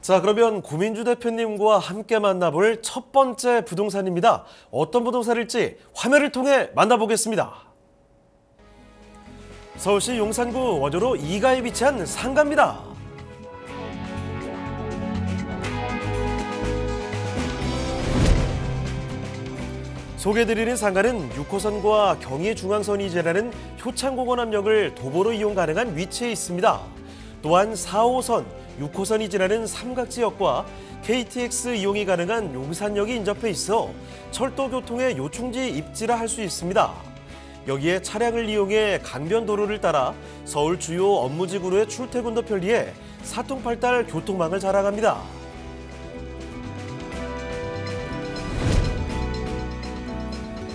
자, 그러면 고민주 대표님과 함께 만나볼 첫 번째 부동산입니다. 어떤 부동산일지 화면을 통해 만나보겠습니다. 서울시 용산구 원효로 2가에 위치한 상가입니다. 소개드리는 상가는 6호선과 경의중앙선이 지나는 효창공원암역을 도보로 이용 가능한 위치에 있습니다. 또한 4호선, 6호선이 지나는 삼각지역과 KTX 이용이 가능한 용산역이 인접해 있어 철도교통의 요충지 입지라 할 수 있습니다. 여기에 차량을 이용해 강변도로를 따라 서울 주요 업무지구로의 출퇴근도 편리해 사통팔달 교통망을 자랑합니다.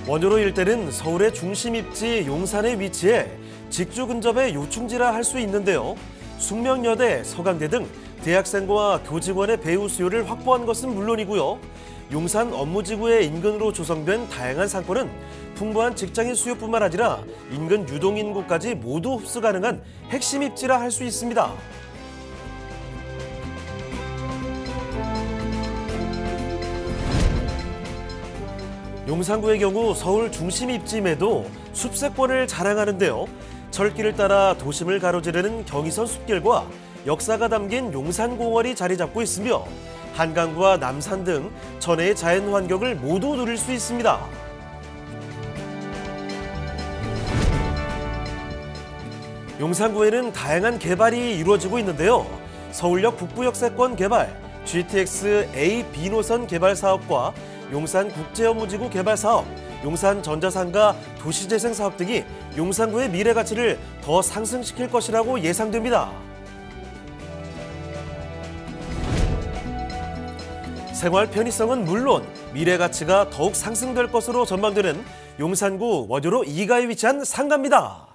원효로 일대는 서울의 중심 입지 용산에 위치해 직주 근접의 요충지라 할 수 있는데요. 숙명여대, 서강대 등 대학생과 교직원의 배우 수요를 확보한 것은 물론이고요. 용산 업무지구의 인근으로 조성된 다양한 상권은 풍부한 직장인 수요뿐만 아니라 인근 유동인구까지 모두 흡수 가능한 핵심 입지라 할 수 있습니다. 용산구의 경우 서울 중심 입지임에도 숲세권을 자랑하는데요. 철길을 따라 도심을 가로지르는 경의선 숲길과 역사가 담긴 용산공원이 자리 잡고 있으며 한강과 남산 등 전해의 자연 환경을 모두 누릴 수 있습니다. 용산구에는 다양한 개발이 이루어지고 있는데요. 서울역 북부역세권 개발, GTX A, B노선 개발 사업과 용산 국제업무지구 개발 사업, 용산 전자상가 도시재생 사업 등이 용산구의 미래 가치를 더 상승시킬 것이라고 예상됩니다. 생활 편의성은 물론 미래 가치가 더욱 상승될 것으로 전망되는 용산구 원효로 2가에 위치한 상가입니다.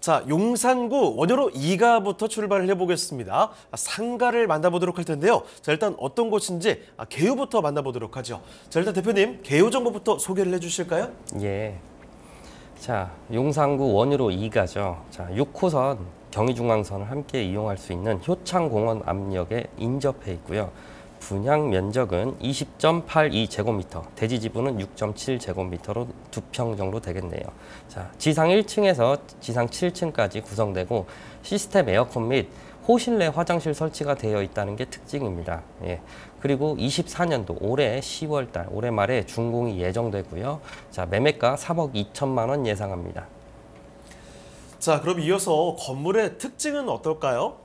자, 용산구 원효로 2가부터 출발을 해보겠습니다. 상가를 만나보도록 할 텐데요. 자, 일단 어떤 곳인지 개요부터 만나보도록 하죠. 자, 일단 대표님 개요 정보부터 소개를 해주실까요? 예. 자, 용산구 원효로 2가죠. 자, 6호선 경의중앙선을 함께 이용할 수 있는 효창공원 압력에 인접해 있고요. 분양 면적은 20.82제곱미터, 대지 지분은 6.7제곱미터로 2평 정도 되겠네요. 자, 지상 1층에서 지상 7층까지 구성되고 시스템 에어컨 및 호실내 화장실 설치가 되어 있다는 게 특징입니다. 예. 그리고 24년도 올해 10월 달, 올해 말에 준공이 예정되고요. 자, 매매가 3억 2천만 원 예상합니다. 자, 그럼 이어서 건물의 특징은 어떨까요?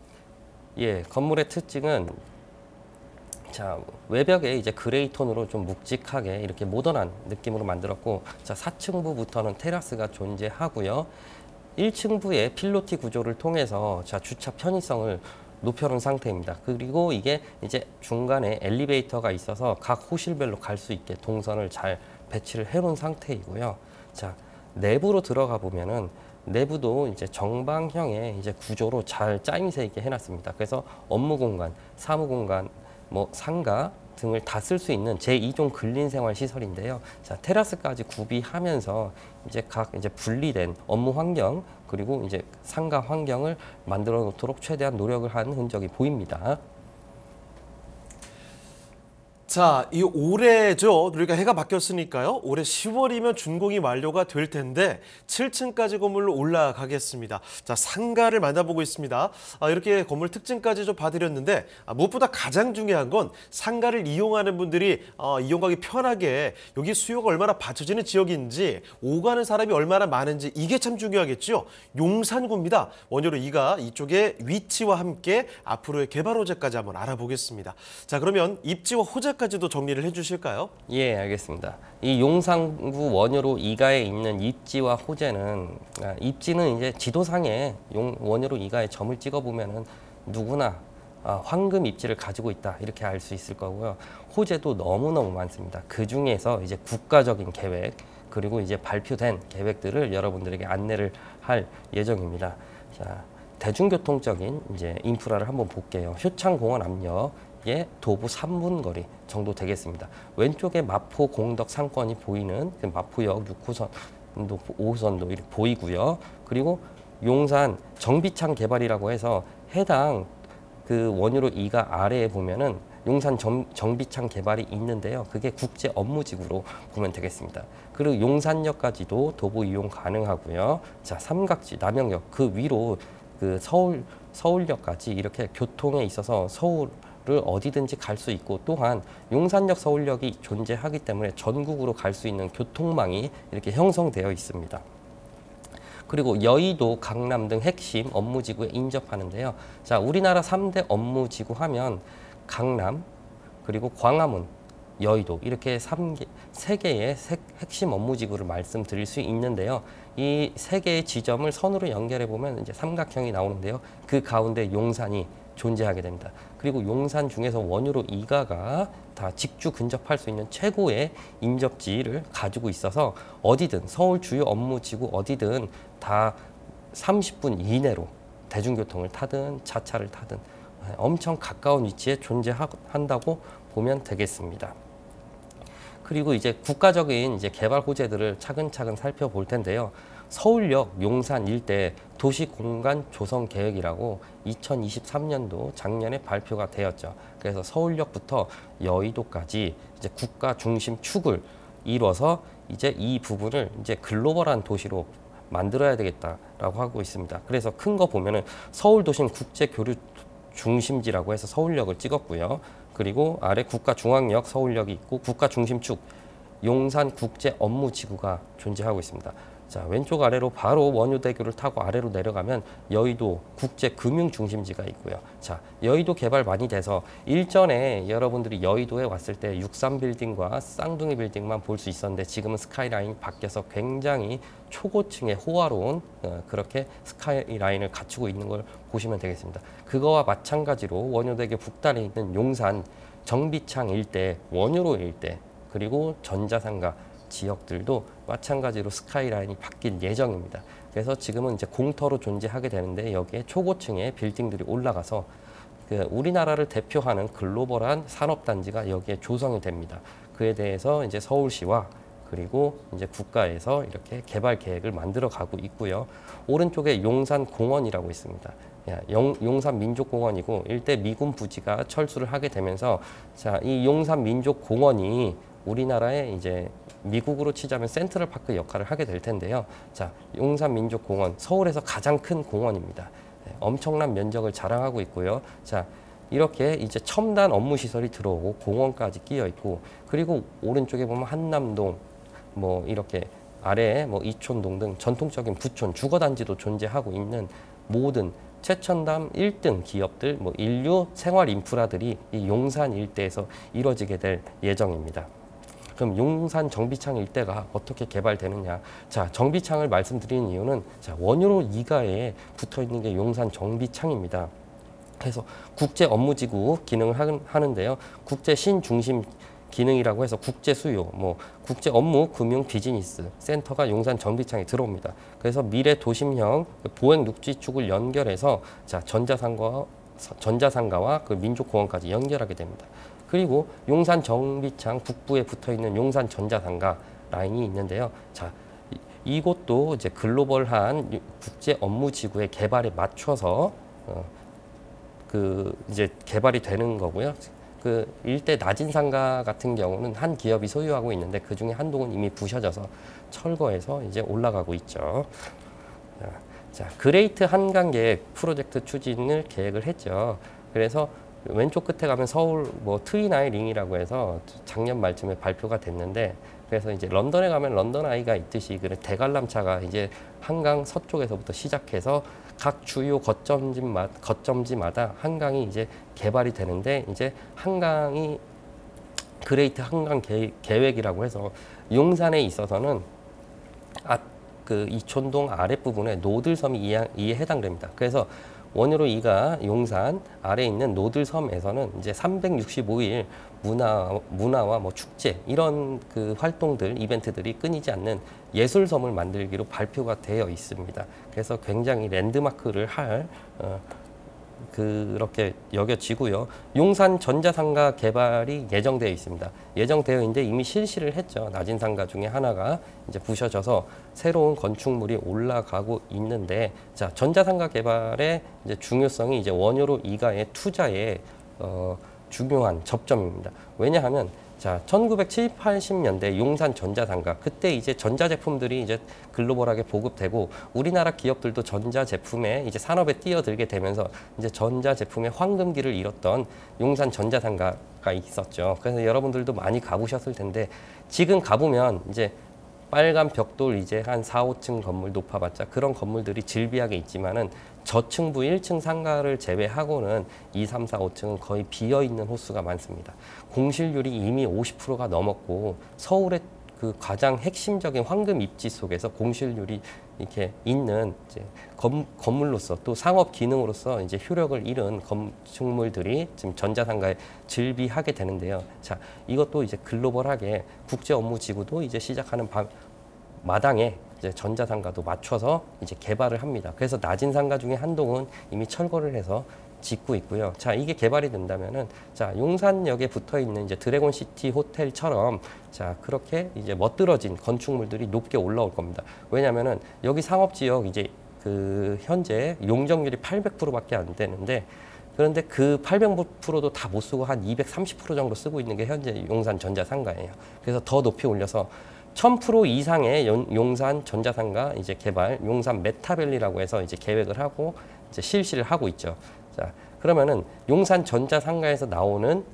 예, 건물의 특징은 자, 외벽에 이제 그레이 톤으로 좀 묵직하게 이렇게 모던한 느낌으로 만들었고, 자, 4층부부터는 테라스가 존재하고요. 1층부의 필로티 구조를 통해서 자, 주차 편의성을 높여놓은 상태입니다. 그리고 이게 이제 중간에 엘리베이터가 있어서 각 호실별로 갈 수 있게 동선을 잘 배치를 해놓은 상태이고요. 자, 내부로 들어가 보면은 내부도 이제 정방형의 이제 구조로 잘 짜임새 있게 해놨습니다. 그래서 업무 공간, 사무 공간, 뭐 상가 등을 다 쓸 수 있는 제2종 근린생활 시설인데요. 자, 테라스까지 구비하면서 이제 각 이제 분리된 업무 환경 그리고 이제 상가 환경을 만들어 놓도록 최대한 노력을 한 흔적이 보입니다. 자, 이 올해죠. 그러니까 해가 바뀌었으니까요. 올해 10월이면 준공이 완료가 될 텐데 7층까지 건물로 올라가겠습니다. 자, 상가를 만나보고 있습니다. 이렇게 건물 특징까지 좀 봐드렸는데 무엇보다 가장 중요한 건 상가를 이용하는 분들이 이용하기 편하게 여기 수요가 얼마나 받쳐지는 지역인지 오가는 사람이 얼마나 많은지 이게 참 중요하겠죠. 용산구입니다. 원효로 2가 이쪽의 위치와 함께 앞으로의 개발 호재까지 한번 알아보겠습니다. 자, 그러면 입지와 호재까지도 정리를 해주실까요? 예, 알겠습니다. 이 용산구 원효로 2가에 있는 입지와 호재는 입지는 이제 지도상에 원효로 2가에 점을 찍어보면은 누구나 황금 입지를 가지고 있다 이렇게 알 수 있을 거고요. 호재도 너무너무 많습니다. 그 중에서 이제 국가적인 계획 그리고 이제 발표된 계획들을 여러분들에게 안내를 할 예정입니다. 자, 대중교통적인 이제 인프라를 한번 볼게요. 효창공원 압력에 도보 3분 거리 정도 되겠습니다. 왼쪽에 마포 공덕 상권이 보이는 그 마포역 6호선도 5호선도 이렇게 보이고요. 그리고 용산 정비창 개발이라고 해서 해당 그 원유로 2가 아래에 보면은 용산 정비창 개발이 있는데요. 그게 국제 업무지구로 보면 되겠습니다. 그리고 용산역까지도 도보 이용 가능하고요. 자, 삼각지 남영역 그 위로 그 서울역까지 이렇게 교통에 있어서 서울을 어디든지 갈 수 있고, 또한 용산역 서울역이 존재하기 때문에 전국으로 갈 수 있는 교통망이 이렇게 형성되어 있습니다. 그리고 여의도, 강남 등 핵심 업무지구에 인접하는데요. 자, 우리나라 3대 업무지구 하면 강남, 그리고 광화문, 여의도 이렇게 세 개의 핵심 업무지구를 말씀드릴 수 있는데요. 이 세 개의 지점을 선으로 연결해 보면 이제 삼각형이 나오는데요. 그 가운데 용산이 존재하게 됩니다. 그리고 용산 중에서 원유로 2가가 다 직주 근접할 수 있는 최고의 인접지를 가지고 있어서 어디든 서울 주요 업무지구 어디든 다 30분 이내로 대중교통을 타든 자차를 타든 엄청 가까운 위치에 존재한다고 보면 되겠습니다. 그리고 이제 국가적인 이제 개발 호재들을 차근차근 살펴볼 텐데요. 서울역, 용산 일대 도시공간 조성 계획이라고 2023년도 작년에 발표가 되었죠. 그래서 서울역부터 여의도까지 이제 국가 중심 축을 이뤄서 이제 이 부분을 이제 글로벌한 도시로 만들어야 되겠다라고 하고 있습니다. 그래서 큰 거 보면은 서울 도심 국제 교류 중심지라고 해서 서울역을 찍었고요. 그리고 아래 국가중앙역 서울역이 있고 국가중심축 용산 국제 업무지구가 존재하고 있습니다. 자, 왼쪽 아래로 바로 원효대교를 타고 아래로 내려가면 여의도 국제금융중심지가 있고요. 자, 여의도 개발 많이 돼서 일전에 여러분들이 여의도에 왔을 때 63빌딩과 쌍둥이 빌딩만 볼 수 있었는데 지금은 스카이라인이 바뀌어서 굉장히 초고층의 호화로운 그렇게 스카이라인을 갖추고 있는 걸 보시면 되겠습니다. 그거와 마찬가지로 원효대교 북단에 있는 용산 정비창 일대, 원효로 일대, 그리고 전자상가 지역들도 마찬가지로 스카이라인이 바뀔 예정입니다. 그래서 지금은 이제 공터로 존재하게 되는데 여기에 초고층의 빌딩들이 올라가서 그 우리나라를 대표하는 글로벌한 산업단지가 여기에 조성이 됩니다. 그에 대해서 이제 서울시와 그리고 이제 국가에서 이렇게 개발 계획을 만들어 가고 있고요. 오른쪽에 용산공원이라고 있습니다. 용산 민족공원이고 일대 미군 부지가 철수를 하게 되면서 자, 이 용산 민족공원이 우리나라의 이제 미국으로 치자면 센트럴파크 역할을 하게 될 텐데요. 자, 용산 민족공원 서울에서 가장 큰 공원입니다. 엄청난 면적을 자랑하고 있고요. 자, 이렇게 이제 첨단 업무 시설이 들어오고 공원까지 끼어 있고, 그리고 오른쪽에 보면 한남동 뭐 이렇게 아래에 뭐 이촌동 등 전통적인 부촌 주거단지도 존재하고 있는 모든 최첨단 1등 기업들, 뭐 인류 생활 인프라들이 이 용산 일대에서 이루어지게 될 예정입니다. 그럼 용산 정비창 일대가 어떻게 개발되느냐? 자, 정비창을 말씀드리는 이유는 자, 원효로 2가에 붙어 있는 게 용산 정비창입니다. 그래서 국제 업무지구 기능을 하는데요. 국제 신중심 기능이라고 해서 국제 수요, 뭐 국제 업무 금융 비즈니스 센터가 용산 정비창에 들어옵니다. 그래서 미래 도심형 보행 녹지축을 연결해서 자, 전자상가와 그 민족공원까지 연결하게 됩니다. 그리고 용산 정비창 북부에 붙어 있는 용산 전자상가 라인이 있는데요. 자, 이곳도 이제 글로벌한 국제 업무지구의 개발에 맞춰서 그 이제 개발이 되는 거고요. 그 일대 낮은 상가 같은 경우는 한 기업이 소유하고 있는데 그 중에 한동은 이미 부셔져서 철거해서 이제 올라가고 있죠. 자, 그레이트 한강 계획 프로젝트 추진을 계획을 했죠. 그래서 왼쪽 끝에 가면 서울 뭐 트윈아이 링이라고 해서 작년 말쯤에 발표가 됐는데, 그래서 이제 런던에 가면 런던 아이가 있듯이 그 대관람차가 이제 한강 서쪽에서부터 시작해서 각 주요 거점지마다 한강이 이제 개발이 되는데, 이제 한강이 그레이트 한강 계획이라고 해서 용산에 있어서는 그 이촌동 아랫부분에 노들섬이 이에 해당됩니다. 그래서 원효로 2가 용산 아래에 있는 노들섬에서는 이제 365일 문화와 뭐 축제 이런 그 활동들 이벤트들이 끊이지 않는 예술섬을 만들기로 발표가 되어 있습니다. 그래서 굉장히 랜드마크를 할 그렇게 여겨지고요. 용산 전자상가 개발이 예정되어 있습니다. 예정되어 있는데 이미 실시를 했죠. 낮은 상가 중에 하나가 이제 부셔져서 새로운 건축물이 올라가고 있는데, 자, 전자상가 개발의 이제 중요성이 이제 원효로 이가의 투자에 중요한 접점입니다. 왜냐하면 자, 1970, 80년대 용산 전자상가, 그때 이제 전자제품들이 이제 글로벌하게 보급되고 우리나라 기업들도 전자제품에 이제 산업에 뛰어들게 되면서 이제 전자제품의 황금기를 잃었던 용산 전자상가가 있었죠. 그래서 여러분들도 많이 가보셨을 텐데, 지금 가보면 이제 빨간 벽돌 이제 한 4, 5층 건물 높아봤자 그런 건물들이 질비하게 있지만은 저층부 1층 상가를 제외하고는 2, 3, 4, 5층은 거의 비어있는 호수가 많습니다. 공실률이 이미 50%가 넘었고, 서울의 그 가장 핵심적인 황금 입지 속에서 공실률이 이렇게 있는 이제 건물로서 또 상업 기능으로서 이제 효력을 잃은 건축물들이 지금 전자상가에 즐비하게 되는데요. 자, 이것도 이제 글로벌하게 국제 업무 지구도 이제 시작하는 마당에 이제 전자상가도 맞춰서 이제 개발을 합니다. 그래서 낮은 상가 중에 한 동은 이미 철거를 해서 짓고 있고요. 자, 이게 개발이 된다면은, 자, 용산역에 붙어 있는 이제 드래곤시티 호텔처럼, 자, 그렇게 이제 멋들어진 건축물들이 높게 올라올 겁니다. 왜냐면은 여기 상업지역 이제 그 현재 용적률이 800%밖에 안 되는데, 그런데 그 800%도 다 못 쓰고 한 230% 정도 쓰고 있는 게 현재 용산 전자상가예요. 그래서 더 높이 올려서 1000% 이상의 용산 전자상가 이제 개발, 용산 메타밸리라고 해서 이제 계획을 하고 이제 실시를 하고 있죠. 자, 그러면은 용산 전자상가에서 나오는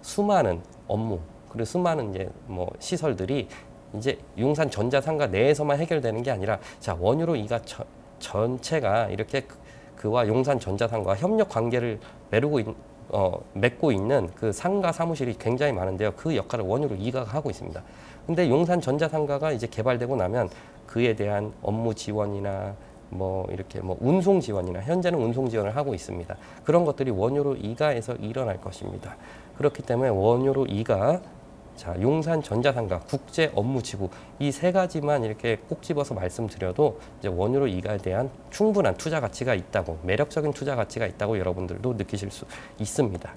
수많은 업무, 그리고 수많은 이제 뭐 시설들이 이제 용산 전자상가 내에서만 해결되는 게 아니라, 자, 원유로 이가 전체가 이렇게 그와 용산 전자상가와 협력 관계를 맺고 있는 그 상가 사무실이 굉장히 많은데요. 그 역할을 원유로 이가가 하고 있습니다. 근데 용산 전자상가가 이제 개발되고 나면 그에 대한 업무 지원이나 뭐 이렇게 뭐 운송 지원이나, 현재는 운송 지원을 하고 있습니다. 그런 것들이 원효로 이가에서 일어날 것입니다. 그렇기 때문에 원효로 이가, 자, 용산 전자상가, 국제 업무지구, 이 세 가지만 이렇게 꼭 집어서 말씀드려도 이제 원효로 이가에 대한 충분한 투자 가치가 있다고, 매력적인 투자 가치가 있다고 여러분들도 느끼실 수 있습니다.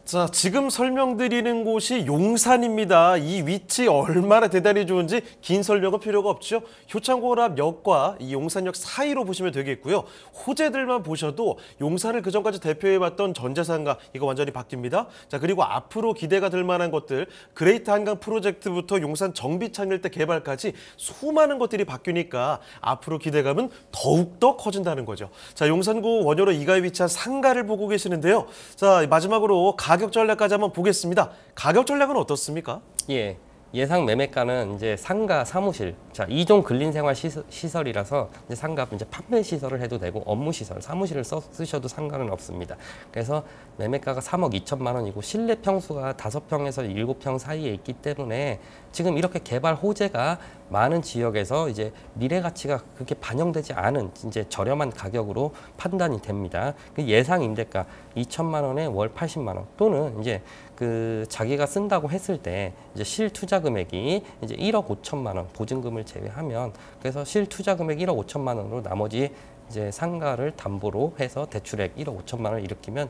자, 지금 설명드리는 곳이 용산입니다. 이 위치 얼마나 대단히 좋은지 긴 설명은 필요가 없죠. 효창고압역과 이 용산역 사이로 보시면 되겠고요. 호재들만 보셔도 용산을 그전까지 대표해왔던 전자상가, 이거 완전히 바뀝니다. 자, 그리고 앞으로 기대가 될 만한 것들, 그레이트 한강 프로젝트부터 용산 정비창일대 개발까지 수많은 것들이 바뀌니까 앞으로 기대감은 더욱더 커진다는 거죠. 자, 용산구 원효로 이가에 위치한 상가를 보고 계시는데요. 자, 마지막으로 가격 전략까지 한번 보겠습니다. 가격 전략은 어떻습니까? 예. 예상 매매가는 이제 상가 사무실, 자, 2종 근린생활 시설이라서 이제 상가 이제 판매 시설을 해도 되고 업무 시설, 사무실을 쓰셔도 상관은 없습니다. 그래서 매매가가 3억 2천만 원이고 실내 평수가 5평에서 7평 사이에 있기 때문에 지금 이렇게 개발 호재가 많은 지역에서 이제 미래 가치가 그렇게 반영되지 않은 이제 저렴한 가격으로 판단이 됩니다. 그 예상 임대가 2천만 원에 월 80만 원, 또는 이제 그 자기가 쓴다고 했을 때 이제 실투자 금액이 이제 1억 5천만 원 보증금을 제외하면, 그래서 실투자 금액 1억 5천만 원으로 나머지 이제 상가를 담보로 해서 대출액 1억 5천만 원을 일으키면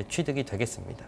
취득이 되겠습니다.